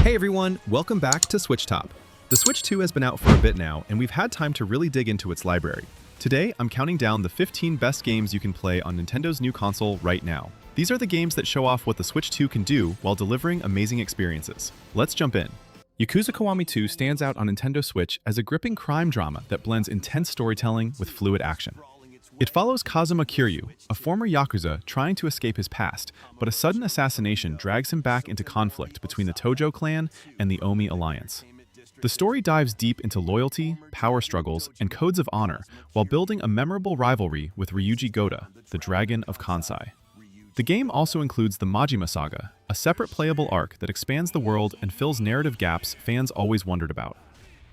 Hey everyone, welcome back to SwitchTop. The Switch 2 has been out for a bit now, and we've had time to really dig into its library. Today, I'm counting down the 15 best games you can play on Nintendo's new console right now. These are the games that show off what the Switch 2 can do while delivering amazing experiences. Let's jump in. Yakuza Kiwami 2 stands out on Nintendo Switch as a gripping crime drama that blends intense storytelling with fluid action. It follows Kazuma Kiryu, a former Yakuza trying to escape his past, but a sudden assassination drags him back into conflict between the Tojo clan and the Omi alliance. The story dives deep into loyalty, power struggles, and codes of honor, while building a memorable rivalry with Ryuji Goda, the Dragon of Kansai. The game also includes the Majima Saga, a separate playable arc that expands the world and fills narrative gaps fans always wondered about.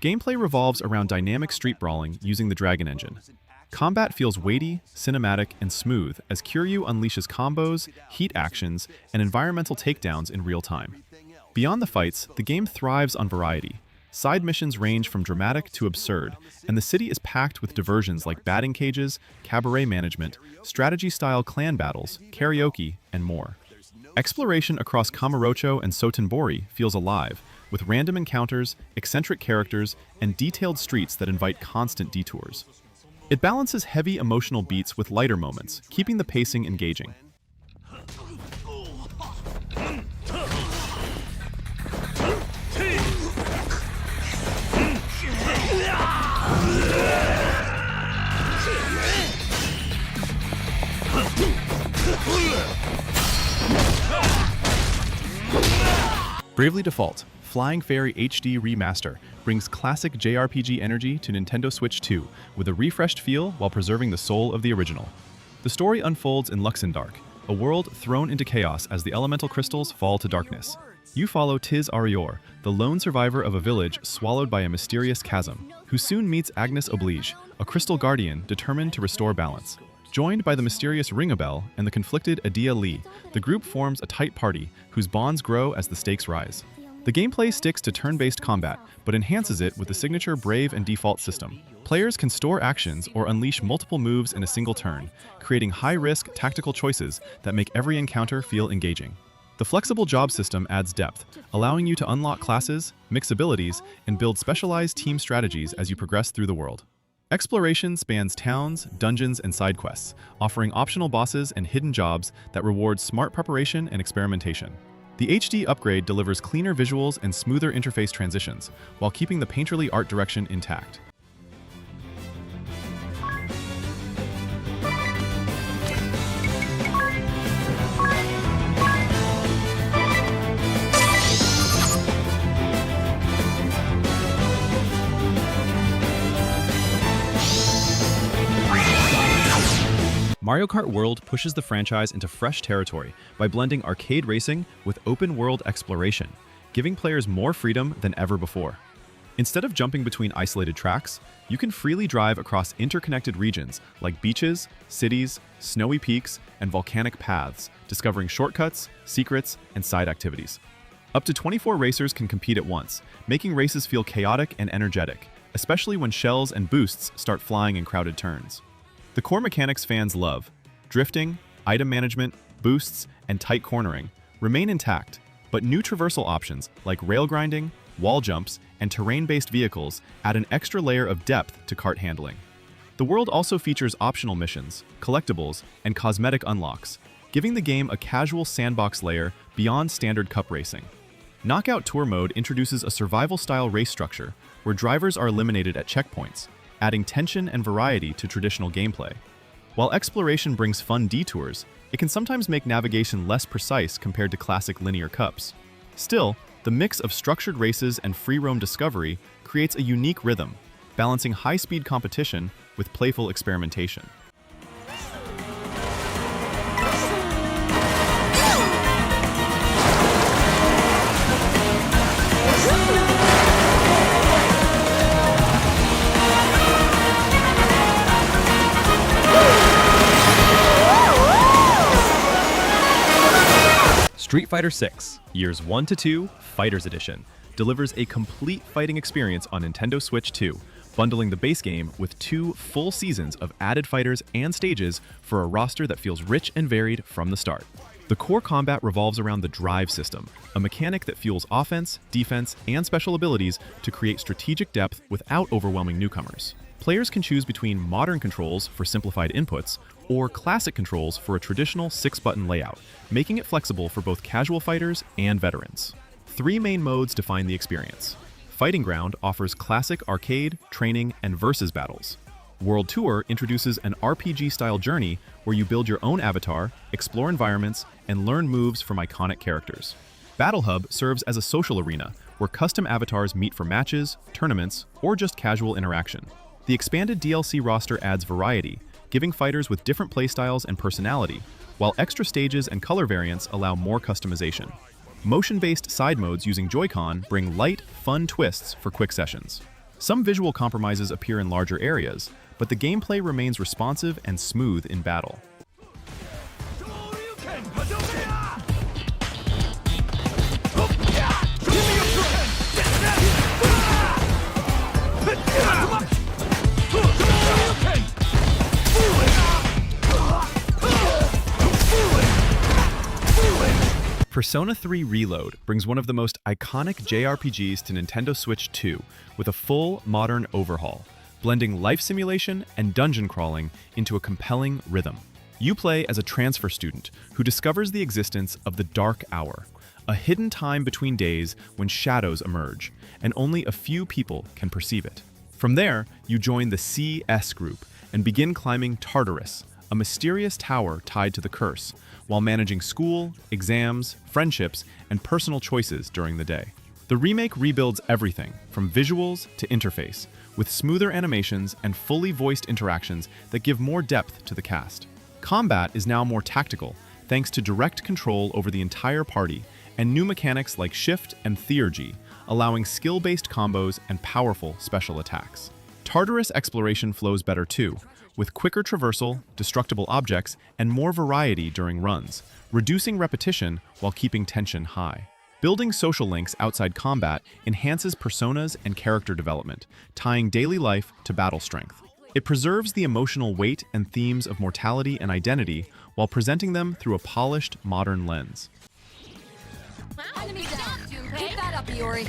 Gameplay revolves around dynamic street brawling using the Dragon engine. Combat feels weighty, cinematic, and smooth as Kiryu unleashes combos, heat actions, and environmental takedowns in real time. Beyond the fights, the game thrives on variety. Side missions range from dramatic to absurd, and the city is packed with diversions like batting cages, cabaret management, strategy-style clan battles, karaoke, and more. Exploration across Kamurocho and Sotenbori feels alive, with random encounters, eccentric characters, and detailed streets that invite constant detours. It balances heavy emotional beats with lighter moments, keeping the pacing engaging. Bravely Default Flying Fairy HD Remaster brings classic JRPG energy to Nintendo Switch 2 with a refreshed feel while preserving the soul of the original. The story unfolds in Luxembourg, a world thrown into chaos as the elemental crystals fall to darkness. You follow Tiz Arior, the lone survivor of a village swallowed by a mysterious chasm, who soon meets Agnes Oblige, a crystal guardian determined to restore balance. Joined by the mysterious Ringabel and the conflicted Adia Lee, the group forms a tight party whose bonds grow as the stakes rise. The gameplay sticks to turn-based combat, but enhances it with the signature Brave and Default system. Players can store actions or unleash multiple moves in a single turn, creating high-risk tactical choices that make every encounter feel engaging. The flexible job system adds depth, allowing you to unlock classes, mix abilities, and build specialized team strategies as you progress through the world. Exploration spans towns, dungeons, and side quests, offering optional bosses and hidden jobs that reward smart preparation and experimentation. The HD upgrade delivers cleaner visuals and smoother interface transitions, while keeping the painterly art direction intact. Mario Kart World pushes the franchise into fresh territory by blending arcade racing with open-world exploration, giving players more freedom than ever before. Instead of jumping between isolated tracks, you can freely drive across interconnected regions like beaches, cities, snowy peaks, and volcanic paths, discovering shortcuts, secrets, and side activities. Up to 24 racers can compete at once, making races feel chaotic and energetic, especially when shells and boosts start flying in crowded turns. The core mechanics fans love, drifting, item management, boosts, and tight cornering, remain intact, but new traversal options like rail grinding, wall jumps, and terrain-based vehicles add an extra layer of depth to kart handling. The world also features optional missions, collectibles, and cosmetic unlocks, giving the game a casual sandbox layer beyond standard cup racing. Knockout Tour Mode introduces a survival-style race structure where drivers are eliminated at checkpoints, adding tension and variety to traditional gameplay. While exploration brings fun detours, it can sometimes make navigation less precise compared to classic linear cups. Still, the mix of structured races and free-roam discovery creates a unique rhythm, balancing high-speed competition with playful experimentation. Street Fighter VI, Years 1 to 2, Fighters Edition, delivers a complete fighting experience on Nintendo Switch 2, bundling the base game with 2 full seasons of added fighters and stages for a roster that feels rich and varied from the start. The core combat revolves around the drive system, a mechanic that fuels offense, defense, and special abilities to create strategic depth without overwhelming newcomers. Players can choose between modern controls for simplified inputs or classic controls for a traditional 6-button layout, making it flexible for both casual fighters and veterans. 3 main modes define the experience. Fighting Ground offers classic arcade, training, and versus battles. World Tour introduces an RPG-style journey where you build your own avatar, explore environments, and learn moves from iconic characters. Battle Hub serves as a social arena where custom avatars meet for matches, tournaments, or just casual interaction. The expanded DLC roster adds variety, giving fighters with different playstyles and personality, while extra stages and color variants allow more customization. Motion-based side modes using Joy-Con bring light, fun twists for quick sessions. Some visual compromises appear in larger areas, but the gameplay remains responsive and smooth in battle. Persona 3 Reload brings one of the most iconic JRPGs to Nintendo Switch 2 with a full, modern overhaul, blending life simulation and dungeon crawling into a compelling rhythm. You play as a transfer student who discovers the existence of the Dark Hour, a hidden time between days when shadows emerge, and only a few people can perceive it. From there, you join the CS group and begin climbing Tartarus, a mysterious tower tied to the curse, while managing school, exams, friendships, and personal choices during the day. The remake rebuilds everything, from visuals to interface, with smoother animations and fully voiced interactions that give more depth to the cast. Combat is now more tactical, thanks to direct control over the entire party, and new mechanics like Shift and Theurgy, allowing skill-based combos and powerful special attacks. Tartarus exploration flows better too, with quicker traversal, destructible objects, and more variety during runs, reducing repetition while keeping tension high. Building social links outside combat enhances personas and character development, tying daily life to battle strength. It preserves the emotional weight and themes of mortality and identity while presenting them through a polished, modern lens. Enemy down. Keep that up, Iori.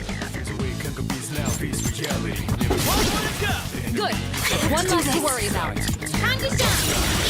Good. One less to worry about. Time to shine.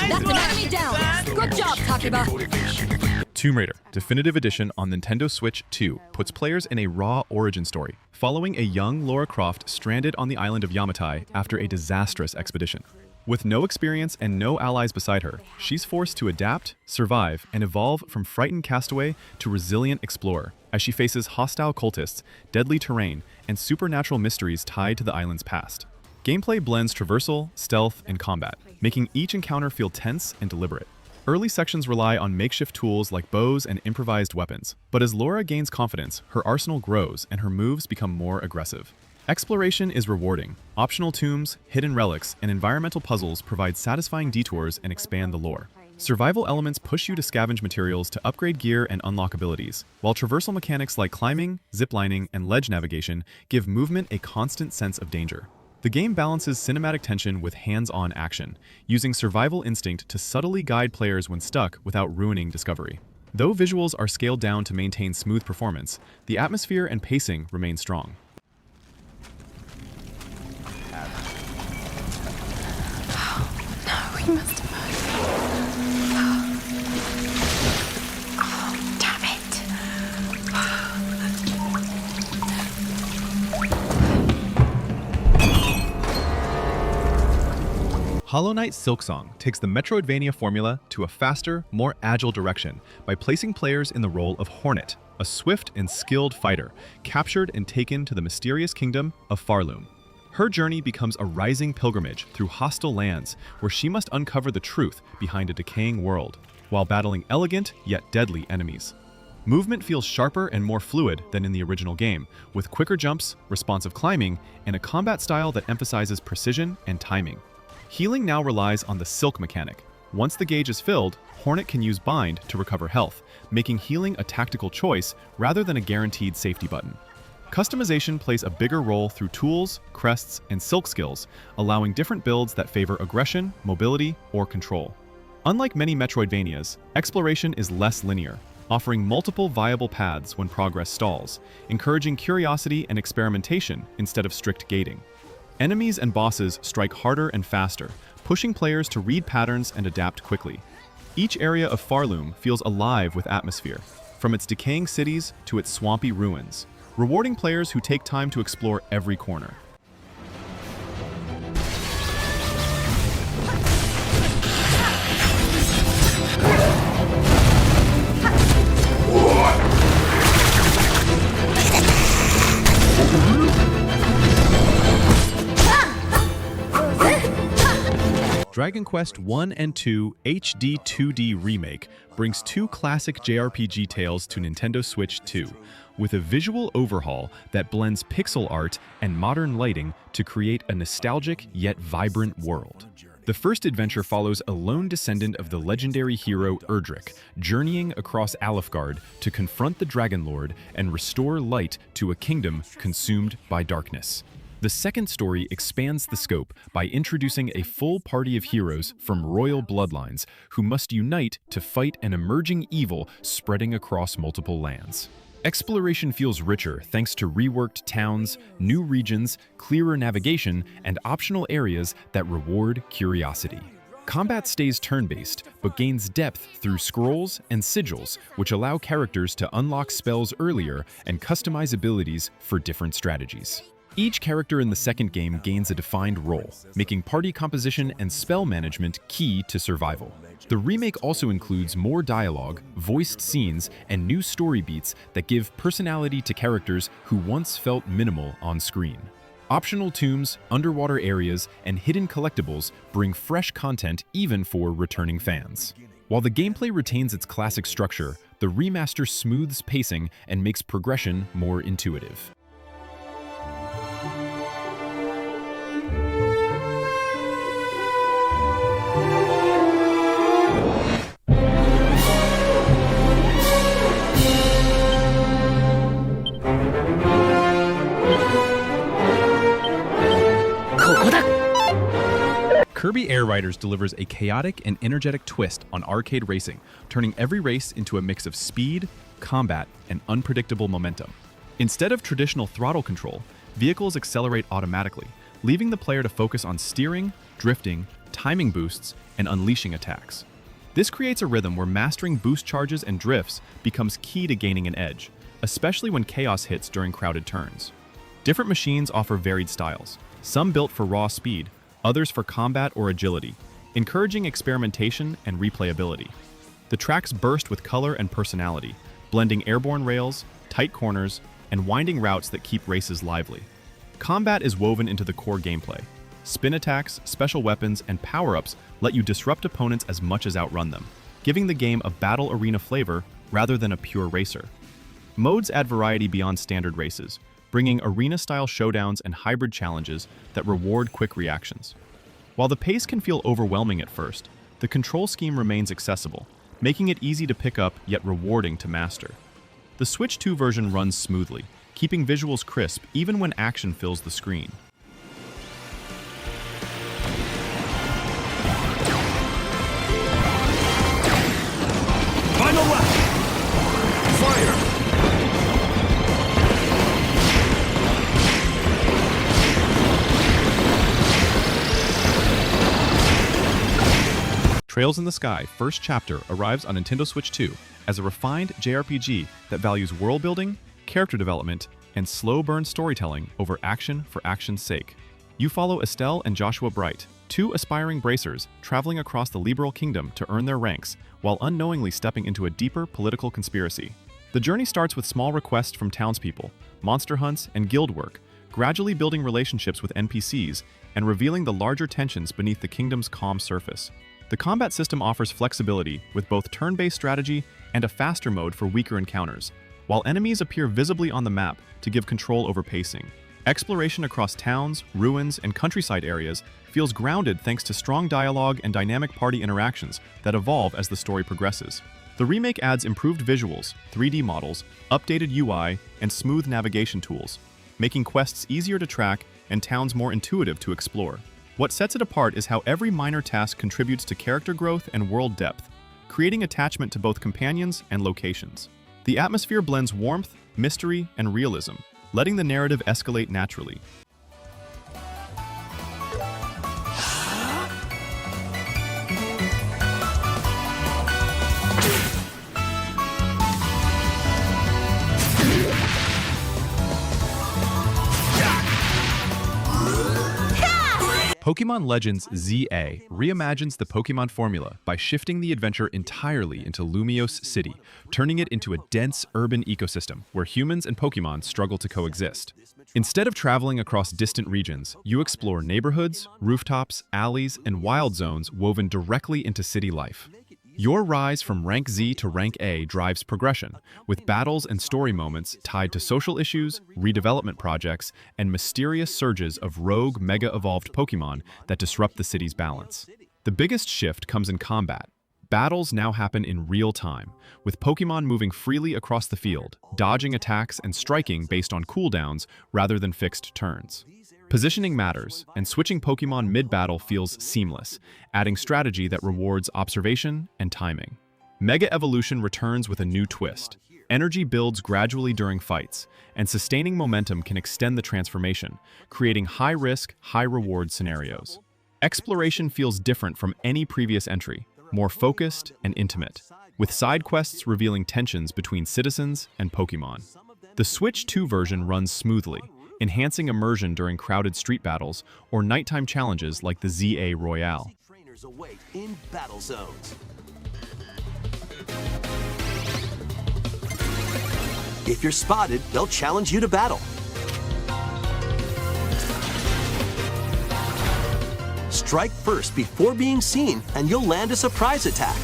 That's an enemy down. Good job, Takiba. Tomb Raider Definitive Edition on Nintendo Switch 2 puts players in a raw origin story, following a young Lara Croft stranded on the island of Yamatai after a disastrous expedition. With no experience and no allies beside her, she's forced to adapt, survive, and evolve from frightened castaway to resilient explorer as she faces hostile cultists, deadly terrain, and supernatural mysteries tied to the island's past. Gameplay blends traversal, stealth, and combat, making each encounter feel tense and deliberate. Early sections rely on makeshift tools like bows and improvised weapons, but as Laura gains confidence, her arsenal grows and her moves become more aggressive. Exploration is rewarding. Optional tombs, hidden relics, and environmental puzzles provide satisfying detours and expand the lore. Survival elements push you to scavenge materials to upgrade gear and unlock abilities, while traversal mechanics like climbing, ziplining, and ledge navigation give movement a constant sense of danger. The game balances cinematic tension with hands-on action, using survival instinct to subtly guide players when stuck without ruining discovery. Though visuals are scaled down to maintain smooth performance, the atmosphere and pacing remain strong. We must have. Oh, damn it. Hollow Knight Silksong takes the Metroidvania formula to a faster, more agile direction by placing players in the role of Hornet, a swift and skilled fighter, captured and taken to the mysterious kingdom of Farloom. Her journey becomes a rising pilgrimage through hostile lands where she must uncover the truth behind a decaying world, while battling elegant yet deadly enemies. Movement feels sharper and more fluid than in the original game, with quicker jumps, responsive climbing, and a combat style that emphasizes precision and timing. Healing now relies on the Silk mechanic. Once the gauge is filled, Hornet can use Bind to recover health, making healing a tactical choice rather than a guaranteed safety button. Customization plays a bigger role through tools, crests, and silk skills, allowing different builds that favor aggression, mobility, or control. Unlike many Metroidvanias, exploration is less linear, offering multiple viable paths when progress stalls, encouraging curiosity and experimentation instead of strict gating. Enemies and bosses strike harder and faster, pushing players to read patterns and adapt quickly. Each area of Farloom feels alive with atmosphere, from its decaying cities to its swampy ruins, rewarding players who take time to explore every corner. Dragon Quest I and II HD 2D Remake brings two classic JRPG tales to Nintendo Switch 2, with a visual overhaul that blends pixel art and modern lighting to create a nostalgic yet vibrant world. The first adventure follows a lone descendant of the legendary hero Erdrick, journeying across Alefgard to confront the Dragon Lord and restore light to a kingdom consumed by darkness. The second story expands the scope by introducing a full party of heroes from royal bloodlines who must unite to fight an emerging evil spreading across multiple lands. Exploration feels richer thanks to reworked towns, new regions, clearer navigation, and optional areas that reward curiosity. Combat stays turn-based, but gains depth through scrolls and sigils, which allow characters to unlock spells earlier and customize abilities for different strategies. Each character in the second game gains a defined role, making party composition and spell management key to survival. The remake also includes more dialogue, voiced scenes, and new story beats that give personality to characters who once felt minimal on screen. Optional tombs, underwater areas, and hidden collectibles bring fresh content even for returning fans. While the gameplay retains its classic structure, the remaster smooths pacing and makes progression more intuitive. Kirby Air Riders delivers a chaotic and energetic twist on arcade racing, turning every race into a mix of speed, combat, and unpredictable momentum. Instead of traditional throttle control, vehicles accelerate automatically, leaving the player to focus on steering, drifting, timing boosts, and unleashing attacks. This creates a rhythm where mastering boost charges and drifts becomes key to gaining an edge, especially when chaos hits during crowded turns. Different machines offer varied styles, some built for raw speed, others for combat or agility, encouraging experimentation and replayability. The tracks burst with color and personality, blending airborne rails, tight corners, and winding routes that keep races lively. Combat is woven into the core gameplay. Spin attacks, special weapons, and power-ups let you disrupt opponents as much as outrun them, giving the game a battle arena flavor rather than a pure racer. Modes add variety beyond standard races, bringing arena-style showdowns and hybrid challenges that reward quick reactions. While the pace can feel overwhelming at first, the control scheme remains accessible, making it easy to pick up yet rewarding to master. The Switch 2 version runs smoothly, keeping visuals crisp even when action fills the screen. Final lap! Fire! Trails in the Sky First Chapter arrives on Nintendo Switch 2 as a refined JRPG that values world building, character development, and slow burn storytelling over action for action's sake. You follow Estelle and Joshua Bright, two aspiring bracers traveling across the Liberal Kingdom to earn their ranks while unknowingly stepping into a deeper political conspiracy. The journey starts with small requests from townspeople, monster hunts, and guild work, gradually building relationships with NPCs and revealing the larger tensions beneath the kingdom's calm surface. The combat system offers flexibility with both turn-based strategy and a faster mode for weaker encounters, while enemies appear visibly on the map to give control over pacing. Exploration across towns, ruins, and countryside areas feels grounded thanks to strong dialogue and dynamic party interactions that evolve as the story progresses. The remake adds improved visuals, 3D models, updated UI, and smooth navigation tools, making quests easier to track and towns more intuitive to explore. What sets it apart is how every minor task contributes to character growth and world depth, creating attachment to both companions and locations. The atmosphere blends warmth, mystery, and realism, letting the narrative escalate naturally. Pokémon Legends Z-A reimagines the Pokémon formula by shifting the adventure entirely into Lumiose City, turning it into a dense urban ecosystem where humans and Pokémon struggle to coexist. Instead of traveling across distant regions, you explore neighborhoods, rooftops, alleys, and wild zones woven directly into city life. Your rise from rank Z to rank A drives progression, with battles and story moments tied to social issues, redevelopment projects, and mysterious surges of rogue mega-evolved Pokémon that disrupt the city's balance. The biggest shift comes in combat. Battles now happen in real time, with Pokémon moving freely across the field, dodging attacks and striking based on cooldowns rather than fixed turns. Positioning matters, and switching Pokémon mid-battle feels seamless, adding strategy that rewards observation and timing. Mega Evolution returns with a new twist. Energy builds gradually during fights, and sustaining momentum can extend the transformation, creating high-risk, high-reward scenarios. Exploration feels different from any previous entry, more focused and intimate, with side quests revealing tensions between citizens and Pokémon. The Switch 2 version runs smoothly, enhancing immersion during crowded street battles or nighttime challenges like the ZA Royale. Trainers await in battle zones. If you're spotted, they'll challenge you to battle. Strike first before being seen, and you'll land a surprise attack.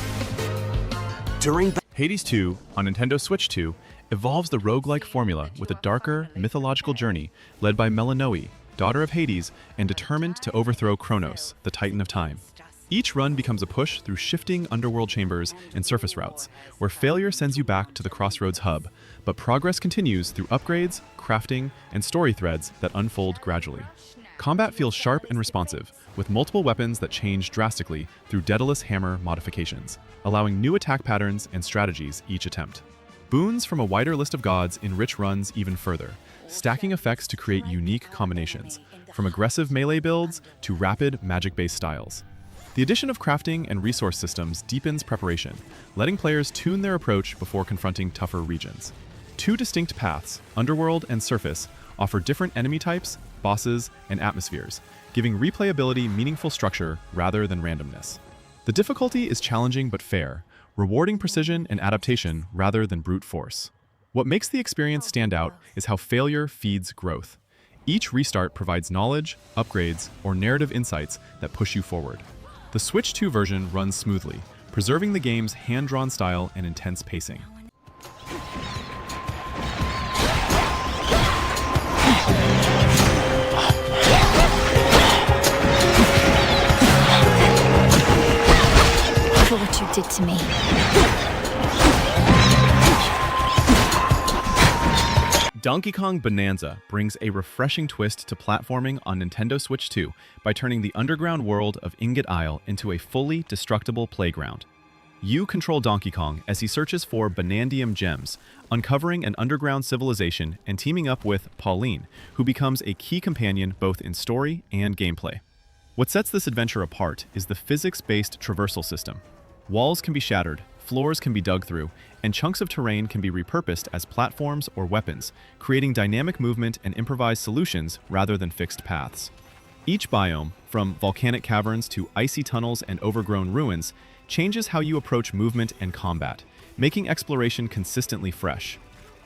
Hades 2, on Nintendo Switch 2, evolves the roguelike formula with a darker, mythological journey led by Melinoe, daughter of Hades, and determined to overthrow Kronos, the Titan of Time. Each run becomes a push through shifting underworld chambers and surface routes, where failure sends you back to the Crossroads hub, but progress continues through upgrades, crafting, and story threads that unfold gradually. Combat feels sharp and responsive, with multiple weapons that change drastically through Daedalus Hammer modifications, allowing new attack patterns and strategies each attempt. Boons from a wider list of gods enrich runs even further, stacking effects to create unique combinations, from aggressive melee builds to rapid magic-based styles. The addition of crafting and resource systems deepens preparation, letting players tune their approach before confronting tougher regions. Two distinct paths, Underworld and Surface, offer different enemy types, bosses, and atmospheres, giving replayability meaningful structure rather than randomness. The difficulty is challenging but fair, rewarding precision and adaptation rather than brute force. What makes the experience stand out is how failure feeds growth. Each restart provides knowledge, upgrades, or narrative insights that push you forward. The Switch 2 version runs smoothly, preserving the game's hand-drawn style and intense pacing. For what you did to me. Donkey Kong Bananza brings a refreshing twist to platforming on Nintendo Switch 2 by turning the underground world of Ingot Isle into a fully destructible playground. You control Donkey Kong as he searches for Banandium gems, uncovering an underground civilization and teaming up with Pauline, who becomes a key companion both in story and gameplay. What sets this adventure apart is the physics-based traversal system. Walls can be shattered, floors can be dug through, and chunks of terrain can be repurposed as platforms or weapons, creating dynamic movement and improvised solutions rather than fixed paths. Each biome, from volcanic caverns to icy tunnels and overgrown ruins, changes how you approach movement and combat, making exploration consistently fresh.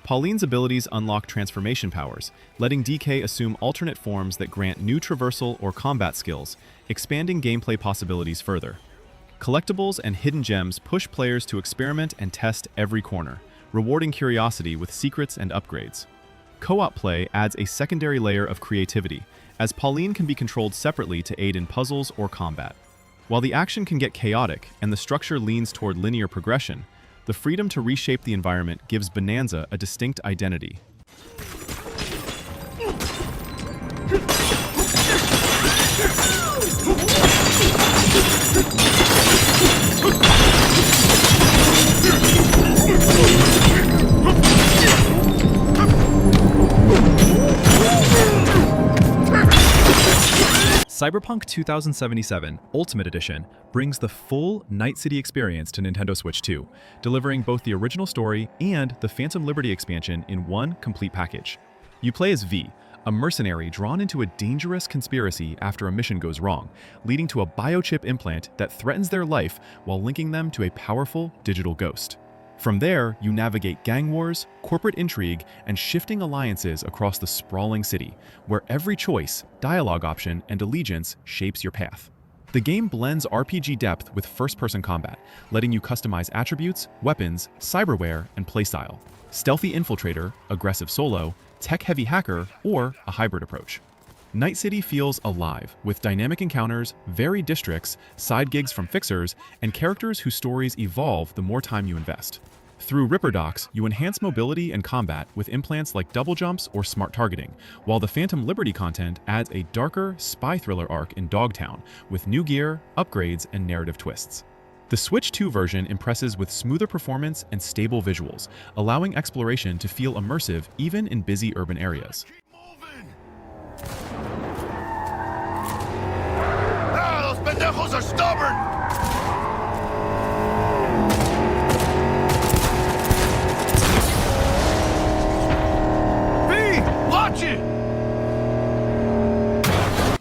Pauline's abilities unlock transformation powers, letting DK assume alternate forms that grant new traversal or combat skills, expanding gameplay possibilities further. Collectibles and hidden gems push players to experiment and test every corner, rewarding curiosity with secrets and upgrades. Co-op play adds a secondary layer of creativity, as Pauline can be controlled separately to aid in puzzles or combat. While the action can get chaotic and the structure leans toward linear progression, the freedom to reshape the environment gives Bananza a distinct identity. Cyberpunk 2077 Ultimate Edition brings the full Night City experience to Nintendo Switch 2, delivering both the original story and the Phantom Liberty expansion in one complete package. You play as V, a mercenary drawn into a dangerous conspiracy after a mission goes wrong, leading to a biochip implant that threatens their life while linking them to a powerful digital ghost. From there, you navigate gang wars, corporate intrigue, and shifting alliances across the sprawling city, where every choice, dialogue option, and allegiance shapes your path. The game blends RPG depth with first-person combat, letting you customize attributes, weapons, cyberware, and playstyle. Stealthy infiltrator, aggressive solo, tech-heavy hacker, or a hybrid approach. Night City feels alive, with dynamic encounters, varied districts, side gigs from fixers, and characters whose stories evolve the more time you invest. Through Ripper Docks, you enhance mobility and combat with implants like double jumps or smart targeting, while the Phantom Liberty content adds a darker, spy thriller arc in Dogtown, with new gear, upgrades, and narrative twists. The Switch 2 version impresses with smoother performance and stable visuals, allowing exploration to feel immersive even in busy urban areas. Pendejos are stubborn! V! Watch it!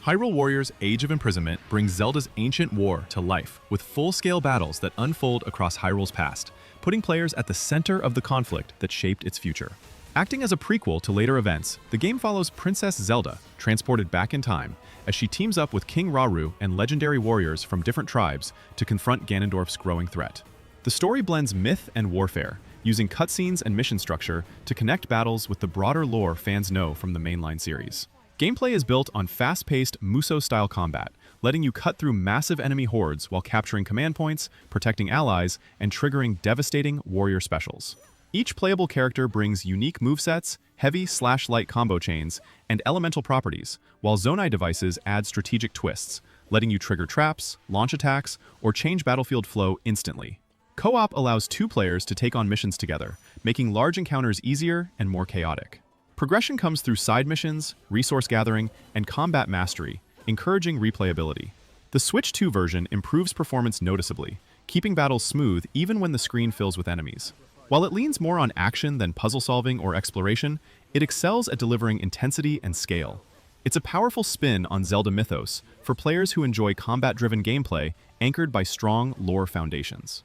Hyrule Warriors Age of Imprisonment brings Zelda's ancient war to life with full-scale battles that unfold across Hyrule's past, putting players at the center of the conflict that shaped its future. Acting as a prequel to later events, the game follows Princess Zelda, transported back in time, as she teams up with King Rauru and legendary warriors from different tribes to confront Ganondorf's growing threat. The story blends myth and warfare, using cutscenes and mission structure to connect battles with the broader lore fans know from the mainline series. Gameplay is built on fast-paced Musou-style combat, letting you cut through massive enemy hordes while capturing command points, protecting allies, and triggering devastating warrior specials. Each playable character brings unique movesets, heavy/light combo chains, and elemental properties, while Zonai devices add strategic twists, letting you trigger traps, launch attacks, or change battlefield flow instantly. Co-op allows two players to take on missions together, making large encounters easier and more chaotic. Progression comes through side missions, resource gathering, and combat mastery, encouraging replayability. The Switch 2 version improves performance noticeably, keeping battles smooth even when the screen fills with enemies. While it leans more on action than puzzle solving or exploration, it excels at delivering intensity and scale. It's a powerful spin on Zelda mythos for players who enjoy combat-driven gameplay anchored by strong lore foundations.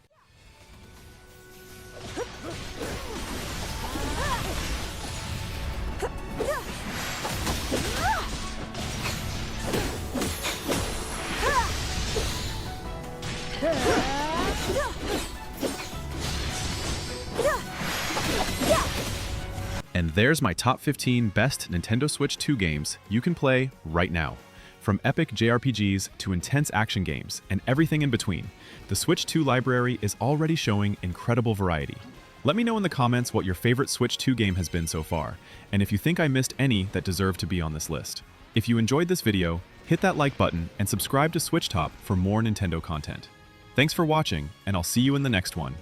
And there's my top 15 best Nintendo Switch 2 games you can play right now. From epic JRPGs to intense action games and everything in between, the Switch 2 library is already showing incredible variety. Let me know in the comments what your favorite Switch 2 game has been so far, and if you think I missed any that deserve to be on this list. If you enjoyed this video, hit that like button and subscribe to SwitchTop for more Nintendo content. Thanks for watching, and I'll see you in the next one.